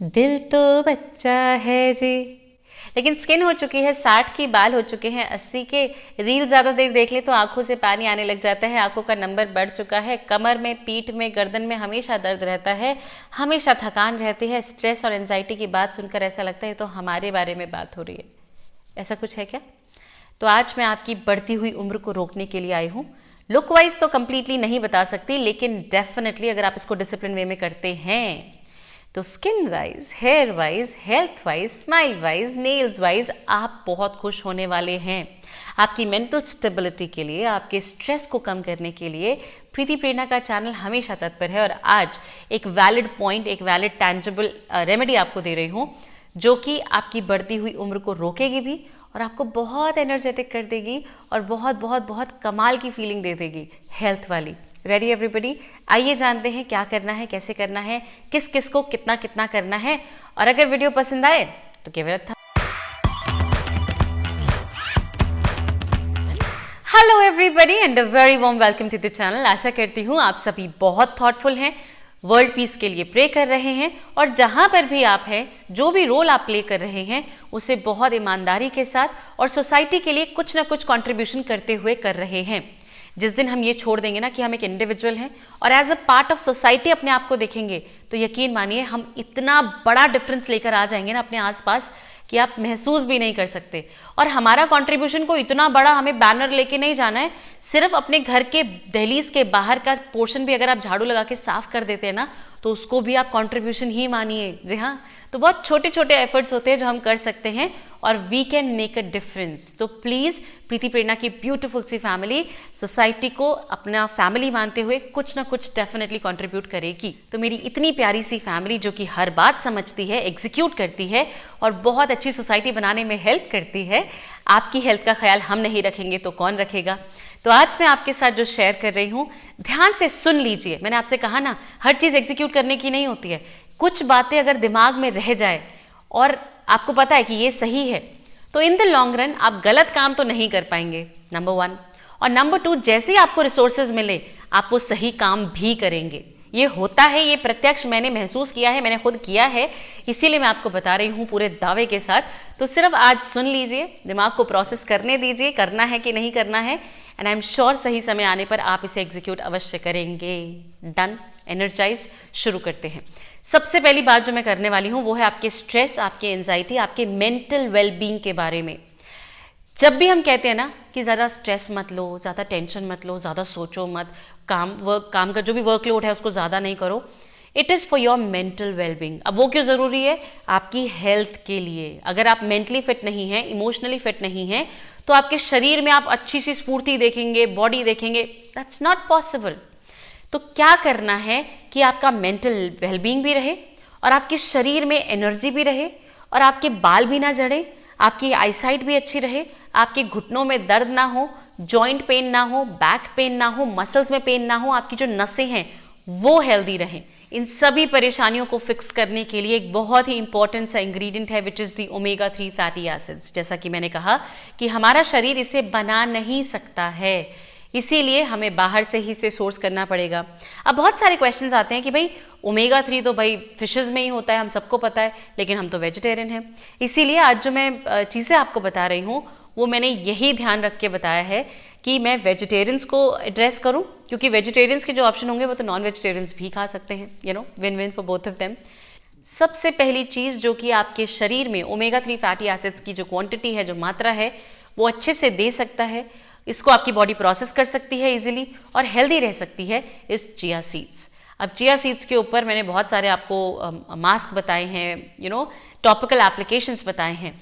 दिल तो बच्चा है जी, लेकिन स्किन हो चुकी है 60 की, बाल हो चुके हैं 80 के। रील ज़्यादा देर देख ले तो आंखों से पानी आने लग जाता है, आंखों का नंबर बढ़ चुका है, कमर में, पीठ में, गर्दन में हमेशा दर्द रहता है, हमेशा थकान रहती है। स्ट्रेस और एंजाइटी की बात सुनकर ऐसा लगता है तो हमारे बारे में बात हो रही है। ऐसा कुछ है क्या? तो आज मैं आपकी बढ़ती हुई उम्र को रोकने के लिए आई हूँ। लुक वाइज तो कंप्लीटली नहीं बता सकती, लेकिन डेफिनेटली अगर आप इसको डिसिप्लिन वे में करते हैं तो skin wise, hair wise, health wise, smile wise, nails wise आप बहुत खुश होने वाले हैं। आपकी मेंटल स्टेबिलिटी के लिए, आपके स्ट्रेस को कम करने के लिए प्रीति प्रेरणा का चैनल हमेशा तत्पर है। और आज एक वैलिड पॉइंट, एक वैलिड टैंजिबल रेमेडी आपको दे रही हूँ जो कि आपकी बढ़ती हुई उम्र को रोकेगी भी और आपको बहुत एनर्जेटिक कर देगी और बहुत बहुत बहुत कमाल की फीलिंग दे देगी, हेल्थ वाली। Ready everybody? आइए जानते हैं क्या करना है, कैसे करना है, किस किस को कितना कितना करना है। और अगर वीडियो पसंद आए तो केवल था। Hello everybody and a very warm welcome to the channel. आशा करती हूँ आप सभी बहुत थॉटफुल हैं, वर्ल्ड पीस के लिए प्रे कर रहे हैं और जहाँ पर भी आप हैं, जो भी रोल आप प्ले कर रहे हैं उसे बहुत ईमानदारी के साथ और सोसाइटी के लिए कुछ ना कुछ कंट्रीब्यूशन करते हुए कर रहे हैं। जिस दिन हम ये छोड़ देंगे ना कि हम एक इंडिविजुअल हैं और as a part of society अपने आप को देखेंगे तो यकीन मानिए हम इतना बड़ा डिफरेंस लेकर आ जाएंगे ना अपने आसपास कि आप महसूस भी नहीं कर सकते। और हमारा कंट्रीब्यूशन को इतना बड़ा हमें बैनर लेके नहीं जाना है, सिर्फ अपने घर के दहलीज के बाहर का पोर्शन भी अगर आप झाड़ू लगा के साफ कर देते हैं ना तो उसको भी आप कंट्रीब्यूशन ही मानिए। जी हाँ, तो बहुत छोटे छोटे एफर्ट्स होते हैं जो हम कर सकते हैं और we can make a difference. तो प्लीज़ प्रीति प्रेरणा की ब्यूटीफुल सी फैमिली सोसाइटी को अपना फैमिली मानते हुए कुछ ना कुछ डेफिनेटली कंट्रीब्यूट करेगी। तो मेरी इतनी प्यारी सी फैमिली जो कि हर बात समझती है, एग्जीक्यूट करती है और बहुत अच्छी सोसाइटी बनाने में हेल्प करती है, आपकी हेल्थ का ख्याल हम नहीं रखेंगे तो कौन रखेगा। तो आज मैं आपके साथ जो शेयर कर रही हूँ ध्यान से सुन लीजिए। मैंने आपसे कहा ना, हर चीज़ एग्जीक्यूट करने की नहीं होती है। कुछ बातें अगर दिमाग में रह जाए और आपको पता है कि ये सही है तो इन द लॉन्ग रन आप गलत काम तो नहीं कर पाएंगे, नंबर 1। और नंबर 2, जैसे ही आपको रिसोर्सेज मिले आप वो सही काम भी करेंगे। ये होता है, ये प्रत्यक्ष मैंने महसूस किया है, मैंने खुद किया है, इसीलिए मैं आपको बता रही हूँ पूरे दावे के साथ। तो सिर्फ आज सुन लीजिए, दिमाग को प्रोसेस करने दीजिए, करना है कि नहीं करना है, एंड आई एम श्योर सही समय आने पर आप इसे एग्जीक्यूट अवश्य करेंगे। डन, एनर्जाइज्ड, शुरू करते हैं। सबसे पहली बात जो मैं करने वाली हूँ वो है आपके स्ट्रेस, आपके एंजाइटी, आपके मेंटल वेलबींग के बारे में। जब भी हम कहते हैं ना कि ज़्यादा स्ट्रेस मत लो, ज़्यादा टेंशन मत लो, ज़्यादा सोचो मत, काम का जो भी वर्कलोड है उसको ज़्यादा नहीं करो, it is for your mental wellbeing. अब वो क्यों ज़रूरी है? आपकी हेल्थ के लिए। अगर आप मेंटली फिट नहीं हैं, इमोशनली फिट नहीं हैं, तो आपके शरीर में आप अच्छी सी स्फूर्ति देखेंगे, बॉडी देखेंगे, दैट्स नॉट पॉसिबल। तो क्या करना है कि आपका मेंटल वेलबींग भी रहे और आपके शरीर में एनर्जी भी रहे और आपके बाल भी ना झड़े, आपकी आईसाइट भी अच्छी रहे, आपके घुटनों में दर्द ना हो, जॉइंट पेन ना हो, बैक पेन ना हो, मसल्स में पेन ना हो, आपकी जो नसें हैं वो हेल्दी रहें। इन सभी परेशानियों को फिक्स करने के लिए एक बहुत ही इंपॉर्टेंट सा इंग्रेडिएंट है which is the omega 3 fatty acids. जैसा कि मैंने कहा कि हमारा शरीर इसे बना नहीं सकता है, इसीलिए हमें बाहर से ही इसे सोर्स करना पड़ेगा। अब बहुत सारे क्वेश्चंस आते हैं कि भाई ओमेगा 3 तो भाई फिशेस में ही होता है, हम सबको पता है, लेकिन हम तो वेजिटेरियन हैं। इसीलिए आज जो मैं चीज़ें आपको बता रही हूँ वो मैंने यही ध्यान रख के बताया है कि मैं वेजिटेरियंस को एड्रेस करूँ, क्योंकि वेजिटेरियंस के जो ऑप्शन होंगे वो तो नॉन वेजिटेरियंस भी खा सकते हैं, you know, win win for both of them. सबसे पहली चीज़ जो कि आपके शरीर में ओमेगा 3 फैटी एसिड्स की जो क्वांटिटी है, जो मात्रा है, वो अच्छे से दे सकता है, इसको आपकी बॉडी प्रोसेस कर सकती है इजीली और हेल्दी रह सकती है, इस चिया सीड्स। अब चिया सीड्स के ऊपर मैंने बहुत सारे आपको मास्क बताए हैं, यू नो, टॉपिकल एप्लीकेशंस बताए हैं,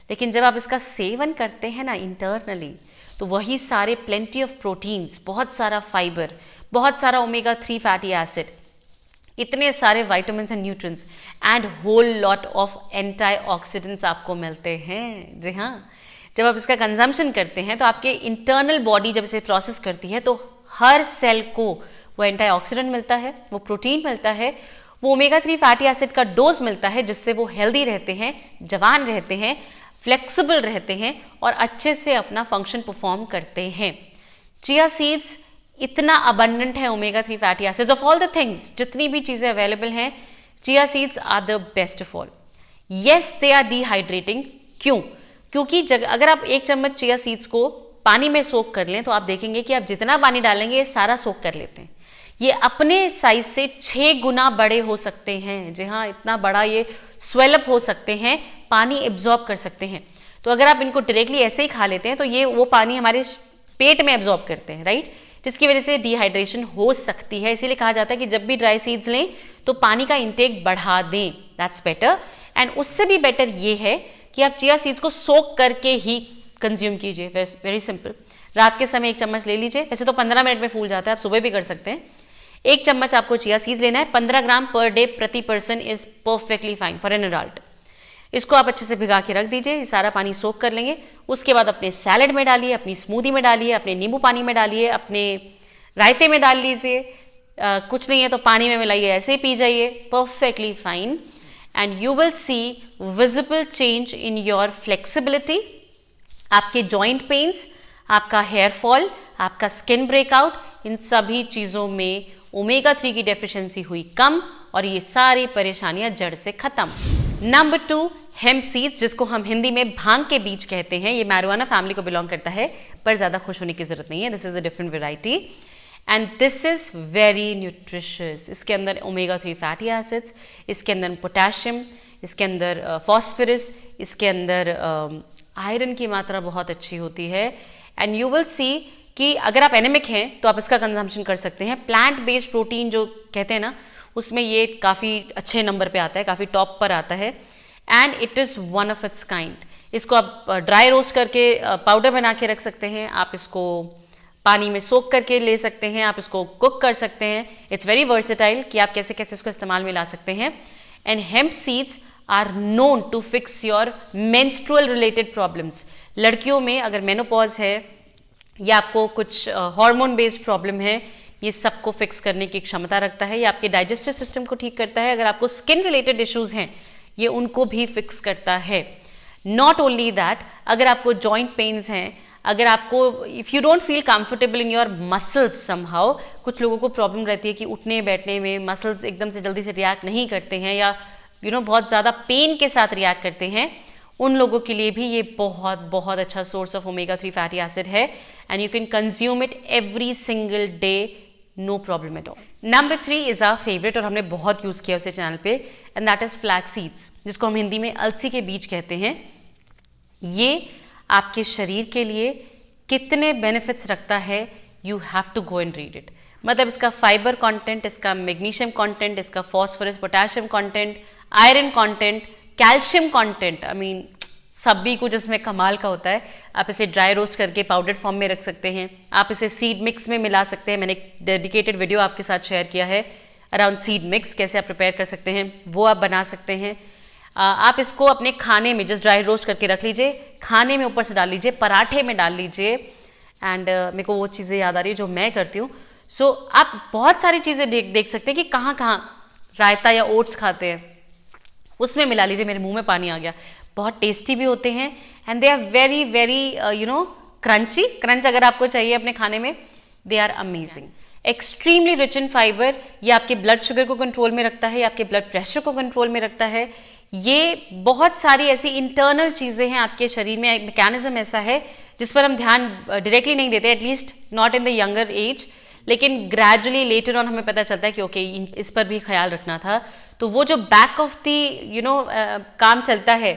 लेकिन जब आप इसका सेवन करते हैं ना इंटरनली तो वही सारे प्लेंटी ऑफ प्रोटीन्स, बहुत सारा फाइबर, बहुत सारा ओमेगा 3 फैटी एसिड, इतने सारे vitamins and nutrients and whole lot of antioxidants आपको मिलते हैं। जी हाँ, जब आप इसका कंजम्पशन करते हैं तो आपके इंटरनल बॉडी जब इसे प्रोसेस करती है तो हर सेल को वो एंटीऑक्सीडेंट मिलता है, वो प्रोटीन मिलता है, वो ओमेगा 3 फैटी एसिड का डोज मिलता है, जिससे वो हेल्दी रहते हैं, जवान रहते हैं, फ्लेक्सिबल रहते हैं और अच्छे से अपना फंक्शन परफॉर्म करते हैं। चिया सीड्स इतना अबंडेंट है omega 3 fatty acids of all the things, जितनी भी चीज़ें अवेलेबल हैं, chia seeds are the best of all. Yes they are dehydrating. क्यों? क्योंकि अगर आप 1 चम्मच चिया सीड्स को पानी में सोक कर लें तो आप देखेंगे कि आप जितना पानी डालेंगे ये सारा सोक कर लेते हैं। ये अपने साइज से 6 गुना बड़े हो सकते हैं। जी हाँ, इतना बड़ा ये स्वेलअप हो सकते हैं, पानी एब्जॉर्ब कर सकते हैं। तो अगर आप इनको डायरेक्टली ऐसे ही खा लेते हैं तो ये वो पानी हमारे पेट में एब्जॉर्ब करते हैं, राइट, जिसकी वजह से डिहाइड्रेशन हो सकती है। इसीलिए कहा जाता है कि जब भी ड्राई सीड्स लें तो पानी का इंटेक बढ़ा दें, दैट्स बेटर। एंड उससे भी बेटर ये है कि आप चिया सीड्स को सोक करके ही कंज्यूम कीजिए। Very simple. रात के समय 1 चम्मच ले लीजिए, वैसे तो 15 मिनट में फूल जाता है, आप सुबह भी कर सकते हैं। 1 चम्मच आपको चिया सीड्स लेना है, 15 ग्राम पर डे प्रति person is perfectly fine for an adult. इसको आप अच्छे से भिगा के रख दीजिए, ये सारा पानी सोक कर लेंगे। उसके बाद अपने सैलेड में डालिए, अपनी स्मूदी में डालिए, अपने नींबू पानी में डालिए, अपने रायते में डाल लीजिए। कुछ नहीं है तो पानी में मिलाइए, ऐसे ही पी जाइए, perfectly fine. And you will see visible change in your flexibility, आपके जॉइंट पेन्स, आपका हेयर फॉल, आपका स्किन ब्रेकआउट, इन सभी चीज़ों में ओमेगा 3 की डेफिशिएंसी हुई कम और ये सारी परेशानियां जड़ से खत्म। नंबर 2, हेम्प सीड्स, जिसको हम हिंदी में भांग के बीज कहते हैं। ये मैरिजुआना फैमिली को बिलोंग करता है, पर ज़्यादा खुश होने की जरूरत नहीं है। This is a different variety and this is very nutritious. इसके अंदर ओमेगा 3 फैटी एसिड्स, इसके अंदर पोटेशियम, इसके अंदर फॉस्फोरस, इसके अंदर आयरन की मात्रा बहुत अच्छी होती है। एंड यू विल सी कि अगर आप एनेमिक हैं तो आप इसका कंजम्पशन कर सकते हैं। प्लांट बेस्ड प्रोटीन जो कहते हैं ना, उसमें ये काफ़ी अच्छे नंबर पे आता है, काफ़ी टॉप पर आता है। And it is one of its kind. इसको आप ड्राई रोस्ट करके पाउडर बना के रख सकते हैं, आप इसको पानी में सोक करके ले सकते हैं, आप इसको कुक कर सकते हैं। इट्स वेरी वर्सेटाइल कि आप कैसे कैसे इसको इस्तेमाल में ला सकते हैं। And hemp seeds are known to fix your menstrual related problems. लड़कियों में अगर मेनोपॉज है या आपको कुछ हार्मोन बेस्ड प्रॉब्लम है, ये सबको फिक्स करने की क्षमता रखता है। ये आपके डाइजेस्टिव सिस्टम को ठीक करता है। अगर आपको स्किन रिलेटेड इश्यूज हैं, ये उनको भी फिक्स करता है। नॉट ओनली दैट, अगर आपको जॉइंट पेन्स हैं, अगर आपको if you don't feel comfortable in your muscles somehow, कुछ लोगों को प्रॉब्लम रहती है कि उठने बैठने में मसल्स एकदम से जल्दी से रिएक्ट नहीं करते हैं या बहुत ज़्यादा पेन के साथ रिएक्ट करते हैं, उन लोगों के लिए भी ये बहुत बहुत अच्छा source of omega 3 fatty acid है। And you can consume it every single day, no problem at all. Number 3 is our favourite और हमने बहुत यूज़ किया उसे चैनल पे, and that is flax seeds, जिसको हम हिंदी में अलसी के बीज कहते हैं। ये आपके शरीर के लिए कितने बेनिफिट्स रखता है, you have to go and read it. मतलब इसका फाइबर कंटेंट, इसका मैग्नीशियम कंटेंट, इसका phosphorus potassium content, iron content, calcium content, I mean सभी कुछ इसमें कमाल का होता है। आप इसे ड्राई रोस्ट करके पाउडर्ड फॉर्म में रख सकते हैं, आप इसे सीड मिक्स में मिला सकते हैं। मैंने एक डेडिकेटेड वीडियो आपके साथ शेयर किया है अराउंड सीड मिक्स, कैसे आप प्रिपेयर कर सकते हैं, वो आप बना सकते हैं। आप इसको अपने खाने में जस्ट ड्राई रोस्ट करके रख लीजिए, खाने में ऊपर से डाल लीजिए, पराठे में डाल लीजिए। एंड मेरे को वो चीज़ें याद आ रही है जो मैं करती हूँ। सो आप बहुत सारी चीज़ें देख सकते हैं कि कहाँ कहाँ रायता या ओट्स खाते हैं, उसमें मिला लीजिए। मेरे मुंह में पानी आ गया। बहुत टेस्टी भी होते हैं and they are very very crunchy. Crunch अगर आपको चाहिए अपने खाने में, they are amazing. Extremely rich in fibre, ये आपके ब्लड शुगर को कंट्रोल में रखता है, ये आपके ब्लड प्रेशर को कंट्रोल में रखता है। ये बहुत सारी ऐसी इंटरनल चीज़ें हैं आपके शरीर में, एक मैकेनिज्म ऐसा है जिस पर हम ध्यान डायरेक्टली नहीं देते, at least not in the younger age, लेकिन ग्रेजुअली लेटर ऑन हमें पता चलता है कि ओके इस पर भी ख्याल रखना था। तो वो जो बैक ऑफ दी काम चलता है,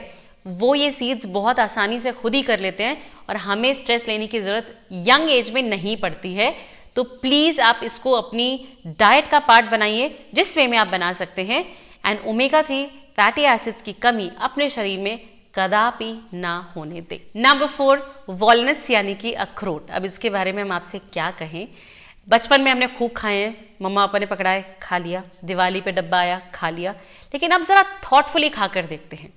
वो ये सीड्स बहुत आसानी से खुद ही कर लेते हैं और हमें स्ट्रेस लेने की ज़रूरत यंग एज में नहीं पड़ती है। तो प्लीज़ आप इसको अपनी डाइट का पार्ट बनाइए, जिस वे में आप बना सकते हैं। एंड ओमेगा 3 फैटी एसिड्स की कमी अपने शरीर में कदापि ना होने दे। नंबर 4, वॉलनट्स यानी कि अखरोट। अब इसके बारे में हम आपसे क्या कहें, बचपन में हमने खूब खाए हैं, मम्मा पापा ने पकड़ाए खा लिया, दिवाली पे डब्बा आया खा लिया, लेकिन अब ज़रा थॉटफुली खा कर देखते हैं।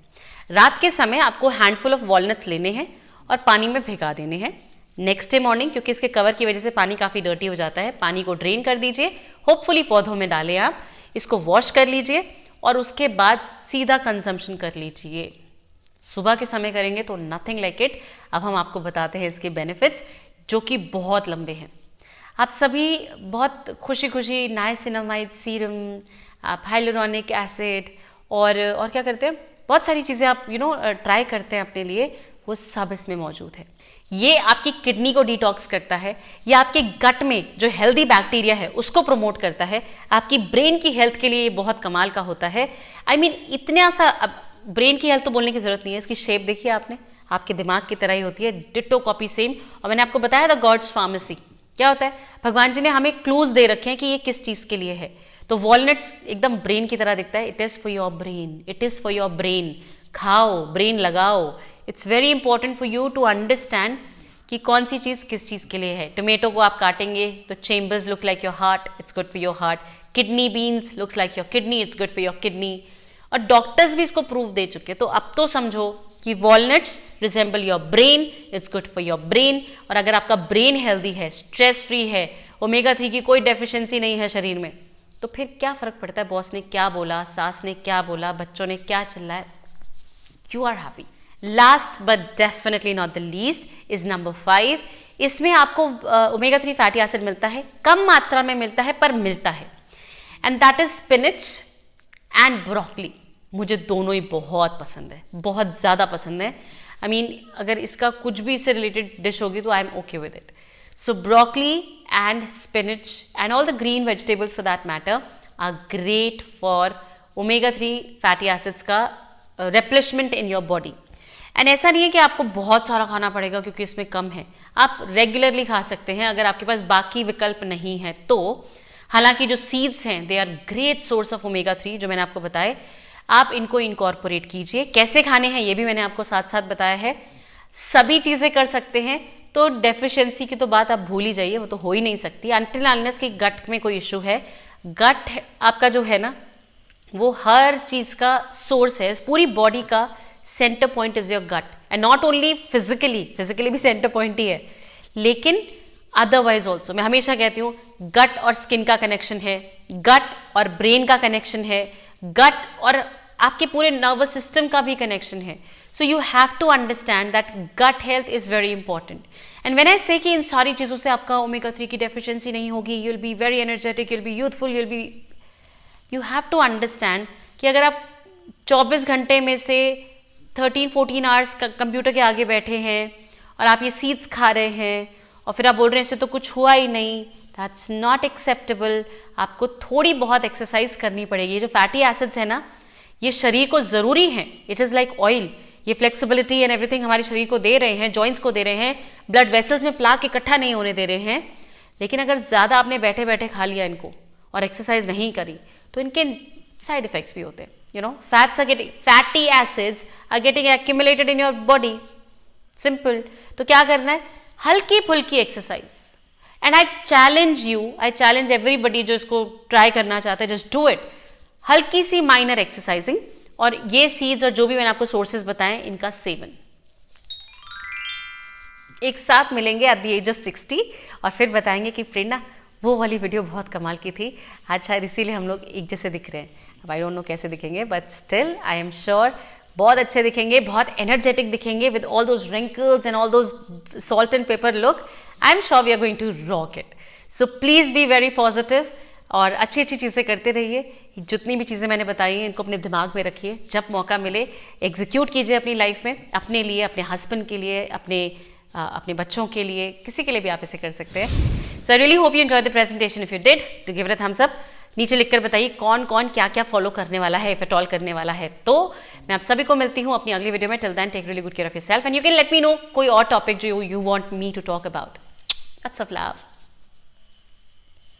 रात के समय आपको हैंडफुल ऑफ वॉलनट्स लेने हैं और पानी में भिगा देने हैं। नेक्स्ट डे मॉर्निंग, क्योंकि इसके कवर की वजह से पानी काफ़ी डर्टी हो जाता है, पानी को ड्रेन कर दीजिए, होपफुली पौधों में डालें आप, इसको वॉश कर लीजिए और उसके बाद सीधा कंजम्पशन कर लीजिए। सुबह के समय करेंगे तो नथिंग लाइक इट। अब हम आपको बताते हैं इसके बेनिफिट्स, जो कि बहुत लंबे हैं। आप सभी बहुत खुशी खुशी नाइसिनामाइड सीरम, आप हाइलुरोनिक एसिड और क्या करते हैं, बहुत सारी चीज़ें आप ट्राई करते हैं अपने लिए, वो सब इसमें मौजूद है। ये आपकी किडनी को डिटॉक्स करता है, ये आपके गट में जो हेल्दी बैक्टीरिया है उसको प्रमोट करता है, आपकी ब्रेन की हेल्थ के लिए ये बहुत कमाल का होता है। I mean, इतना सा, अब ब्रेन की हेल्थ तो बोलने की जरूरत नहीं है, इसकी शेप देखिए आपने, आपके दिमाग की तरह ही होती है, डिट्टो कॉपी सेम। और मैंने आपको बताया था गॉड्स फार्मेसी क्या होता है, भगवान जी ने हमें क्लूज दे रखे हैं कि ये किस चीज़ के लिए है। तो वॉलनट्स एकदम ब्रेन की तरह दिखता है, it is for your brain, it is for your brain. खाओ, ब्रेन लगाओ। It's very important for you to understand कि कौन सी चीज़ किस चीज़ के लिए है। टोमेटो को आप काटेंगे तो chambers look like your heart, it's good for your heart. Kidney beans looks like your kidney, it's good for your kidney. और डॉक्टर्स भी इसको प्रूव दे चुके, तो अब तो समझो कि walnuts resemble your brain, it's good for your brain. और अगर आपका ब्रेन हेल्दी है, स्ट्रेस फ्री है, ओमेगा 3 की कोई डेफिशिएंसी नहीं है शरीर में, तो फिर क्या फर्क पड़ता है बॉस ने क्या बोला, सास ने क्या बोला, बच्चों ने क्या चिल्लाया, you are happy. Last but definitely not the least is number 5। इसमें आपको ओमेगा 3 फैटी एसिड मिलता है, कम मात्रा में मिलता है पर मिलता है, and that is spinach and broccoli. मुझे दोनों ही बहुत पसंद है, बहुत ज़्यादा पसंद है। आई मीन अगर इसका कुछ भी इससे रिलेटेड डिश होगी तो I am okay with it. So broccoli and spinach and all the green vegetables for that matter are great for omega 3 fatty acids का रिप्लेसमेंट इन योर बॉडी। एंड ऐसा नहीं है कि आपको बहुत सारा खाना पड़ेगा क्योंकि इसमें कम है, आप रेगुलरली खा सकते हैं अगर आपके पास बाकी विकल्प नहीं है तो। हालांकि जो सीड्स हैं they are great source of omega 3, जो मैंने आपको बताए, आप इनको इनकॉर्पोरेट कीजिए। कैसे खाने हैं ये भी मैंने आपको साथ साथ बताया है। सभी चीज़ें कर सकते हैं, तो डेफिशिएंसी की तो बात आप भूल ही जाइए, वो तो हो ही नहीं सकती अनटिल अनलेस कि गट में कोई इशू है। गट आपका जो है ना, वो हर चीज़ का सोर्स है, पूरी बॉडी का centre point is your gut. And not only physically भी सेंटर पॉइंट ही है, लेकिन अदरवाइज ऑल्सो। मैं हमेशा कहती हूँ गट और स्किन का कनेक्शन है, गट और ब्रेन का कनेक्शन है, गट और आपके पूरे नर्वस सिस्टम का भी कनेक्शन है। So you have to understand that gut health is very important. And when I say कि इन सारी चीज़ों से आपका ओमेगा 3 की डेफिशिएंसी नहीं होगी, you will be very energetic, you will be youthful, you have to understand कि अगर आप 24 घंटे में से 13-14 आवर्स कंप्यूटर के आगे बैठे हैं और आप ये सीड्स खा रहे हैं और फिर आप बोल रहे हैं इससे तो कुछ हुआ ही नहीं, दैट्स नॉट एक्सेप्टेबल। आपको थोड़ी बहुत एक्सरसाइज करनी पड़ेगी। ये जो फैटी एसिड्स है ना, ये शरीर को ज़रूरी है, इट इज़ लाइक ऑयल। ये फ्लेक्सिबिलिटी एंड एवरीथिंग हमारे शरीर को दे रहे हैं, जॉइंट्स को दे रहे हैं, ब्लड वेसल्स में प्लाक इकट्ठा नहीं होने दे रहे हैं। लेकिन अगर ज़्यादा आपने बैठे बैठे खा लिया इनको और एक्सरसाइज नहीं करी तो इनके साइड इफेक्ट्स भी होते हैं। fatty acids are getting accumulated in your body. Simple. तो क्या करना है, हल्की फुल्की exercise. And I challenge everybody जो इसको ट्राई करना चाहता है, जस्ट डू इट। हल्की सी माइनर एक्सरसाइजिंग और ये सीड्स और जो भी मैंने आपको सोर्सेज बताएं, इनका सेवन। एक साथ मिलेंगे एट द एज ऑफ 60 और फिर बताएंगे कि प्रेरणा वो वाली वीडियो बहुत कमाल की थी, आज शायद इसीलिए हम लोग एक जैसे दिख रहे हैं। अब आई डोंट नो कैसे दिखेंगे, but still I am sure बहुत अच्छे दिखेंगे, बहुत एनर्जेटिक दिखेंगे with all those wrinkles and all those salt and pepper look. I am sure we are going to rock it. So please be very positive और अच्छी अच्छी चीज़ें करते रहिए। जितनी भी चीज़ें मैंने बताई हैं इनको अपने दिमाग में रखिए, जब मौका मिले एग्जीक्यूट कीजिए अपनी लाइफ में, अपने लिए, अपने हस्बैंड के लिए, अपने बच्चों के लिए, किसी के लिए भी आप इसे कर सकते हैं। So I really hope you enjoy the presentation. If you did to give it a thumbs up. नीचे लिखकर बताइए कौन कौन क्या क्या फॉलो करने वाला है, इफ एट ऑल करने वाला है। तो मैं आप सभी को मिलती हूँ अपनी अगली वीडियो में। Till then take really good care of yourself and you can let me know कोई और टॉपिक जो you want me to talk about. Lots of love.